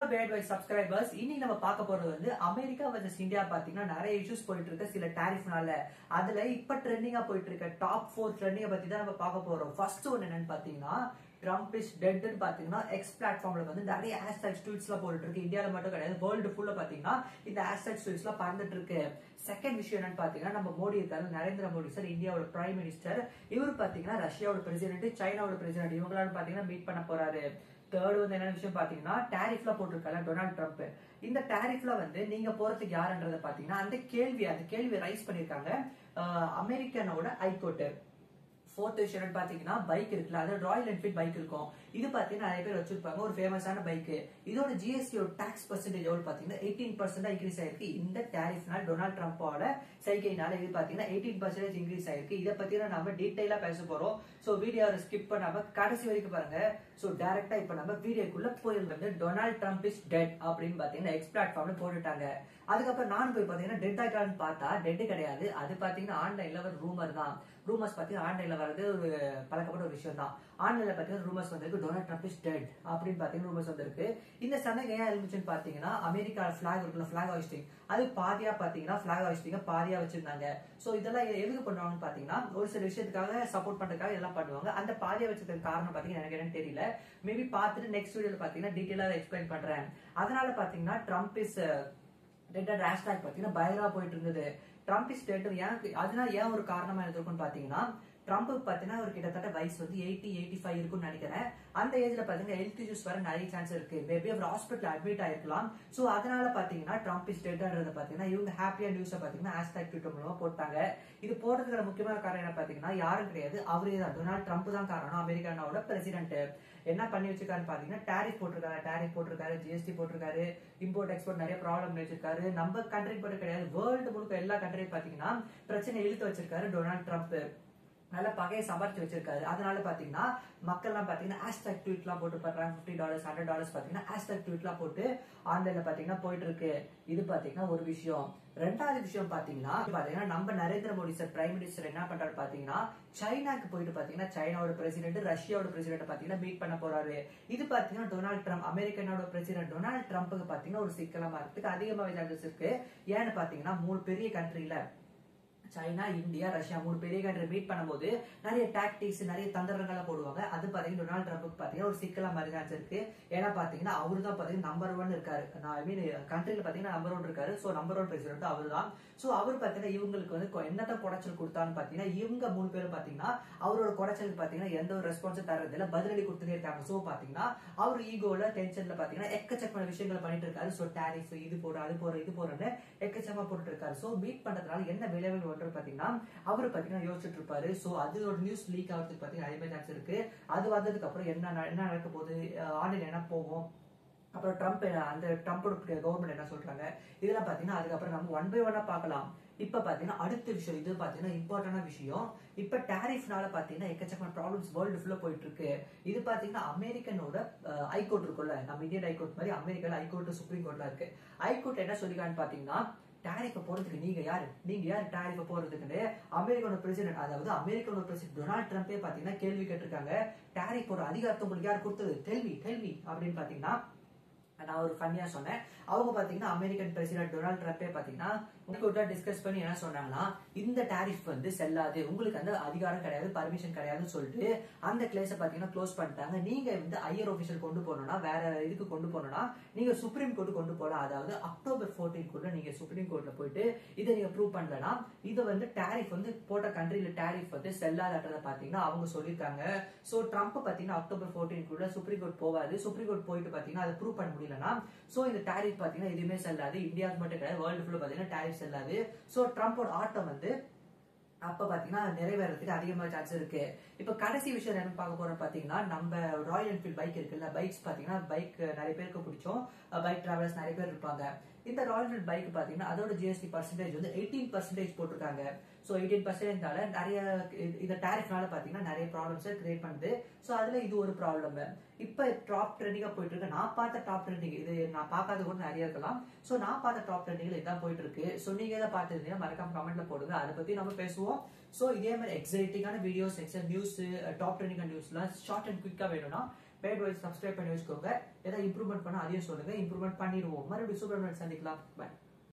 Subscribers இன்னைக்கு நம்ம பார்க்க போறது வந்து அமெரிக்கா வர்சஸ் இந்தியா பாத்தீங்கன்னா நிறைய இஷ்யூஸ் போயிட்டு இருக்கு சில டாரிஃப்னால. அதுல இப்ப ட்ரெண்டிங்கா போயிட்டு இருக்க டாப் 4 ட்ரெண்டிங்க பத்தி தான் நம்ம பார்க்க போறோம். ஃபர்ஸ்ட் ஒன் என்னன்னு பாத்தீங்கன்னா ட்ரம்ப் இஸ் டெட் பாத்தீங்கன்னா எக்ஸ் பிளாட்ஃபார்ம்ல வந்து நிறைய ஹேஷ்டாக் ட்வீட்ஸ் எல்லாம் போட்டுட்டு இருக்கு. இந்தியால மட்டும் கிடையாது, வேர்ல்டு ஃபுல்லா பாத்தீங்கன்னா இந்த ஹேஷ்டாக் ட்வீட்ஸ் எல்லாம் பறந்துட்டு இருக்கு. செகண்ட் விஷயம் என்னன்னு பாத்தீங்கன்னா நம்ம மோடி இருக்காரு, நரேந்திர மோடி சார், இந்தியாவோட பிரைம் மினிஸ்டர். இவர் பாத்தீங்கன்னா ரஷ்யாவோட பிரசிடென்ட், சைனாவோட பிரசிடென்ட் இவங்களால பாத்தீங்கன்னா மீட் பண்ண போறாரு. தேர்ட் வந்து என்ன விஷயம் பாத்தீங்கன்னா டாரிஃப்ல போட்டிருக்காங்க டொனால்ட் ட்ரம்ப். இந்த டாரிஃப்ல வந்து நீங்க போறதுக்கு யாருன்றத பாத்தீங்கன்னா அந்த கேள்வி ரைஸ் பண்ணிருக்காங்க அமெரிக்கனோட ஹைகோர்ட். ஃபோர்த் விஷயம் பாத்தீங்கன்னா பைக் இருக்குல்ல, அது ராயல் என்ஃபீல்ட் பைக் இருக்கும். இது பாத்தீங்கன்னா நிறைய பேர் வச்சிருப்பாங்க, ஒரு ஃபேமஸான பைக். இதோட ஜிஎஸ்டி டாக்ஸ் பர்சன்டேஜ் எவ்வளவு பாத்தீங்கன்னா 18% இன்க்ரீஸ் ஆயிருக்கு. இந்த டாரிஃப்னால டொனால்ட் ட்ரம்போட சைகைனால இது பாத்தீங்கன்னா 18% இன்க்ரீஸ் ஆயிருக்கு. இதை பத்தி நம்ம டீடைலா பேச போறோம். சோ வீடியோ ஸ்கிப் பண்ணாம கடைசி வரைக்கும் பாருங்க. சோ டைரக்டா இப்ப நம்ம வீடியோக்குள்ள போயிருந்தது. டொனால்ட் ட்ரம்ப் இஸ் டெட் அப்படின்னு பாத்தீங்கன்னா எக்ஸ் பிளாட்ஃபார்ம்ல போட்டுட்டாங்க. அதுக்கப்புறம் நானும் போய் பாத்தீங்கன்னா டெட் ஆயிட்டான்னு பார்த்தா டெட் கிடையாது. அது பாத்தீங்கன்னா ஆன்லைன்ல ஒரு ரூமர் தான். ரூமர்ஸ் பாத்தீங்கன்னா ஆன்லைன்ல வரது ஒரு பழக்கப்பட்ட ஒரு விஷயம் தான். ஆன்லைன்ல பாத்தீங்கன்னா ரூமர்ஸ் வந்திருக்கு டொனால்ட் ட்ரம்ப் இஸ் டெட் அப்படின்னு பாத்தீங்கன்னா ரூமர்ஸ் வந்திருக்கு. இந்த சந்தேகம் ஏன் இருந்துச்சுன்னு பாத்தீங்கன்னா அமெரிக்கா பிளாக் இருக்குல்ல, பிளாக் ஹாய்ஸ்டிங், அது பாதியா பாத்தீங்கன்னா பிளாக் ஹாய்ஸ்டிங்க பாதியா வச்சிருந்தாங்க. சோ இதெல்லாம் எதுக்கு பண்ணுவாங்கன்னு பாத்தீங்கன்னா ஒரு சில விஷயத்துக்காக சப்போர்ட் பண்றதுக்காக எல்லாம் பண்ணுவாங்க. அந்த பாதியா வச்சதுக்கு காரணம் பாத்தீங்கன்னா எனக்கு என்னன்னு தெரியல. மேபி பார்த்துட்டு நெக்ஸ்ட் வீடியோல பாத்தீங்கன்னா டீடைலா எக்ஸ்பிளைன் பண்றேன். அதனால பாத்தீங்கன்னா ட்ரம்ப் இஸ் டெட் ஹேஷ்டாக் பாத்தீங்கன்னா பயங்கரமா போயிட்டு இருந்தது. ட்ரம்ப் இஸ் டெட் அதனால ஏன் ஒரு காரணமா இருக்குன்னு பாத்தீங்கன்னா ட்ரம்ப் பாத்தீங்கன்னா ஒரு கிட்டத்தட்ட வயசு வந்து 80-85 இருக்கும்னு நினைக்கிறேன். அந்த ஏஜ்ல பாத்தீங்கன்னா ஹெல்த் இஷ்யூஸ் வர நிறைய சான்ஸ் இருக்கு. மேபி அவர் ஹாஸ்பிட்டல் அட்மிட் ஆயிருக்கலாம். சோ அதனால பாத்தீங்கன்னா ட்ரம்ப் இஸ் டெட்ன்றது பாத்தீங்கன்னா இவங்க ஹாப்பியா நியூஸை பாத்தீங்கன்னா ஹேஷ்டாக் ட்விட்டர் மூலமா போட்டாங்க. இது போடுறதுக்கான முக்கியமான காரணம் என்ன பாத்தீங்கன்னா யாரும் கிடையாது, அவரே தான், டொனால்ட் ட்ரம்ப் தான் காரணம். அமெரிக்கானோட பிரசிடென்ட் என்ன பண்ணி வச்சிருக்காருன்னு பாத்தீங்கன்னா டாரிஃப் போட்டிருக்காரு, ஜிஎஸ்டி போட்டிருக்காரு, இம்போர்ட் எக்ஸ்போர்ட் நிறைய ப்ராப்ளம் வச்சிருக்காரு. நம்ம கண்ட்ரி மட்டும் கிடையாது, வேர்ல்டு முழுக்க எல்லா கண்ட்ரியும் பாத்தீங்கன்னா பிரச்சனை இழுத்து வச்சிருக்காரு டொனால்ட் ட்ரம்ப். நல்ல பகையை சம்பாரிச்சு வச்சிருக்காரு. அதனால பாத்தீங்கன்னா மக்கள் எல்லாம் பாத்தீங்கன்னா ஹேஷ்டாக் ட்வீட் எல்லாம் போட்டு பண்றாங்க. $50 $100 பாத்தீங்கன்னா ஹேஷ்டாக் ட்வீட் எல்லாம் போட்டு ஆன்லைன்ல பாத்தீங்கன்னா போயிட்டு இருக்கு. இது பாத்தீங்கன்னா ஒரு விஷயம். ரெண்டாவது விஷயம் பாத்தீங்கன்னா நம்ம Narendra Modi sir prime minister என்ன பண்றாரு பாத்தீங்கன்னா சைனாக்கு போயிட்டு பாத்தீங்கன்னா சைனாவோட பிரசிடென்ட், ரஷ்யாவோட பிரசிடென்ட் பாத்தீங்கன்னா மீட் பண்ண போறாரு. இது பாத்தீங்கன்னா டொனால்ட் ட்ரம்ப், அமெரிக்கனோட பிரசிடென்ட் டொனால்ட் ட்ரம்ப்புக்கு பாத்தீங்கன்னா ஒரு சிக்கலமா இருக்கு, அதிகமாக சான்சஸ் இருக்கு. ஏன்னு பாத்தீங்கன்னா 3 பெரிய கண்ட்ரில சைனா, இந்தியா, ரஷ்யா 3 பெரிய கண்ட்ரி மீட் பண்ணும்போது நிறைய டாக்டிக்ஸ், நிறைய தந்திரங்களை போடுவாங்க. அது பாத்தீங்கன்னா டொனால்ட் ட்ரம்ப் பாத்தீங்கன்னா ஒரு சிக்கலா மாதிரி சான்ஸ் இருக்கு. ஏன்னா பாத்தீங்கன்னா அவரு தான் பாத்தீங்கன்னா நம்பர் 1 இருக்காரு. ஐ மீன் கண்ட்ரில பாத்தீங்கன்னா நம்பர் 1 இருக்காரு. சோ நம்பர் 1 பிரசிடென்ட் அவரு தான். சோ அவர் பாத்தீங்கன்னா இவங்களுக்கு வந்து என்னதான் குடைச்சல் கொடுத்தான்னு பாத்தீங்கன்னா இவங்க 3 பேரும் பாத்தீங்கன்னா அவரோட குடைச்சலுக்கு பாத்தீங்கன்னா எந்த ஒரு ரெஸ்பான்ஸும் தரது இல்ல, பதிலடி கொடுத்துட்டே இருக்காங்க. சோ பாத்தீங்கன்னா அவர் ஈகோல டென்ஷன்ல பாத்தீங்கன்னா எக்கச்சக்கமான விஷயங்களை பண்ணிட்டு இருக்காரு. சோ டாரிஃப் இது போற அது போற இது போறன்னு எக்கச்சக்கமா போட்டுட்டு இருக்காரு. சோ மீட் பண்றதுனால என்ன விளைவுகள் பாத்தீங்கன்னா அவரு பாத்தீங்கன்னா யோசிச்சுட்டு இருப்பாரு. சோ அது ஒரு நியூஸ் லீக் ஆகிறதுக்கு பாத்தீங்கன்னா அதிகமா சான்ஸ் இருக்கு. அது வந்ததுக்கு அப்புறம் என்ன நடக்க போகுது, ஆன்லைன் என்ன போகும், அப்புறம் ட்ரம்ப் அந்த ட்ரம்போட கவர்மெண்ட் என்ன சொல்றாங்க, இதெல்லாம் பாத்தீங்கன்னா அதுக்கப்புறம் நம்ம 1 by 1 பாக்கலாம். இப்ப பாத்தீங்கன்னா அடுத்த விஷயம், இது பாத்தீங்கன்னா இம்பார்ட்டன்டான விஷயம். இப்ப டாரிஃப்னால பாத்தீங்கன்னா எக்கச்சக்கமான ப்ராப்ளம்ஸ் வேர்ல்டு ஃபுல்லா போயிட்டு இருக்கு. இது பாத்தீங்கன்னா அமெரிக்கனோட ஹைகோர்ட் இருக்குல்ல, நம்ம இந்தியன் ஹைகோர்ட் மாதிரி அமெரிக்கால ஹைகோர்ட், சுப்ரீம் கோர்ட்ல இருக்கு. ஹைகோர்ட் என்ன சொல்லிருக்கான்னு பாத்தீங்கன்னா டாரிஃப போறதுக்கு நீங்க யாரு டாரிஃப போறதுக்கு அமெரிக்காவோட பிரசிடென்ட், அதாவது அமெரிக்காவோட பிரசிடென்ட் டொனால்ட் ட்ரம்பே பாத்தீங்கன்னா கேள்வி கேட்டிருக்காங்க. டாரிஃப் போற அதிகாரத்தை உங்களுக்கு யார் கொடுத்தது, டெல்மி அப்படின்னு பாத்தீங்கன்னா நான் ஒரு ஃபன்னியா சொன்னேன். அவங்க பாத்தீங்கன்னா அமெரிக்கன் பிரசிடென்ட் டொனால்ட் ட்ரம்பே பாத்தீங்கன்னா உங்ககிட்ட டிஸ்கஸ் பண்ணி என்ன சொன்னாங்கன்னா இந்த டாரிஃப் வந்து செல்லாது, உங்களுக்கு அந்த அதிகாரம் கிடையாது, பர்மிஷன் கிடையாதுன்னு சொல்லிட்டு அந்த கிளேஸை பாத்தீங்கன்னா க்ளோஸ் பண்ணிட்டாங்க. நீங்க வந்து ஹையர் ஆபீஷியல் கொண்டு போனோம்னா, வேற இதுக்கு கொண்டு போனோம்னா நீங்க சுப்ரீம் கோர்ட் கொண்டு போலாம். அதாவது அக்டோபர் 14 நீங்க சுப்ரீம் கோர்ட்ல போயிட்டு இதை நீங்க ப்ரூவ் பண்ணலனா இது வந்து டாரிஃப் வந்து போட்ட கண்ட்ரில டாரிஃப் வந்து செல்லாதன்றத பாத்தீங்கன்னா அவங்க சொல்லிருக்காங்க. சோ ட்ரம்ப் பாத்தீங்கன்னா அக்டோபர் 14 சுப்ரீம் கோர்ட் போவாது. சுப்ரீம் கோர்ட் போயிட்டு பாத்தீங்கன்னா அதை ப்ரூவ் பண்ண முடியலன்னா சோ இந்த டாரிஃப் பாத்தீங்கன்னா எதுவுமே செல்லாது. இந்தியாவுக்கு மட்டும் கிடையாது, வேர்ல்டு ஃபுல்லா பாத்தீங்கன்னா டாரிஃப் செல்லாது. சோ ட்ரம்போட ஆட்டம் வந்து அப்ப பாத்தீங்கன்னா நிறைவேறதுக்கு அதிகமா சான்ஸ் இருக்கு. இப்ப கடைசி விஷயம் என்ன பார்க்க போறோம் பாத்தீங்கன்னா நம்ம ராயல் என்ஃபீல்ட் பைக் இருக்குல்ல, பைக்ஸ் பாத்தீங்கன்னா பைக் நிறைய பேருக்கு பிடிச்சோம், பைக் டிராவலர்ஸ் நிறைய பேர் இருப்பாங்க. இந்த ராயல் என்ஃபீல்ட் பைக் பாத்தீங்கன்னா அதோட ஜிஎஸ்டி பர்சன்டேஜ் வந்து 18% போட்டிருக்காங்க. சோ 18% நிறைய இந்த டாரிஃப்னால பாத்தீங்கன்னா நிறைய ப்ராப்ளம்ஸ் கிரியேட் பண்ணுது. சோ அதுல இது ஒரு ப்ராப்ளம். இப்ப டாப் ட்ரெண்டிங்கா போயிட்டு இருக்கு. நான் பார்த்த டாப் ட்ரெண்டிங், இது நான் பார்க்காத கூட நிறைய இருக்கலாம். சோ நான் பார்த்த டாப் ட்ரெண்டிங்ல இதான் போயிட்டு இருக்கு. சோ நீங்க எதை பார்த்துருந்தீங்கன்னா மறக்காம கமெண்ட்ல போடுங்க, அதை பத்தி நம்ம பேசுவோம். சோ இதே மாதிரி எக்ஸைட்டிங்கான வீடியோஸ், நியூஸ், டாப் ட்ரெண்டிங் நியூஸ்லாம் ஷார்ட் அண்ட் குயிக்கா வேணும்னா பேட் வைஸ் சப்ஸ்கிரைப் பண்ணி வச்சுக்கோங்க. ஏதாவது இம்ப்ரூவ்மெண்ட் பண்ணா அதையும் சொல்லுங்க, இம்ப்ரூவ்மெண்ட் பண்ணிடுவோம். மறுபடியும் சூப்பர் சந்திக்கலாம். பை.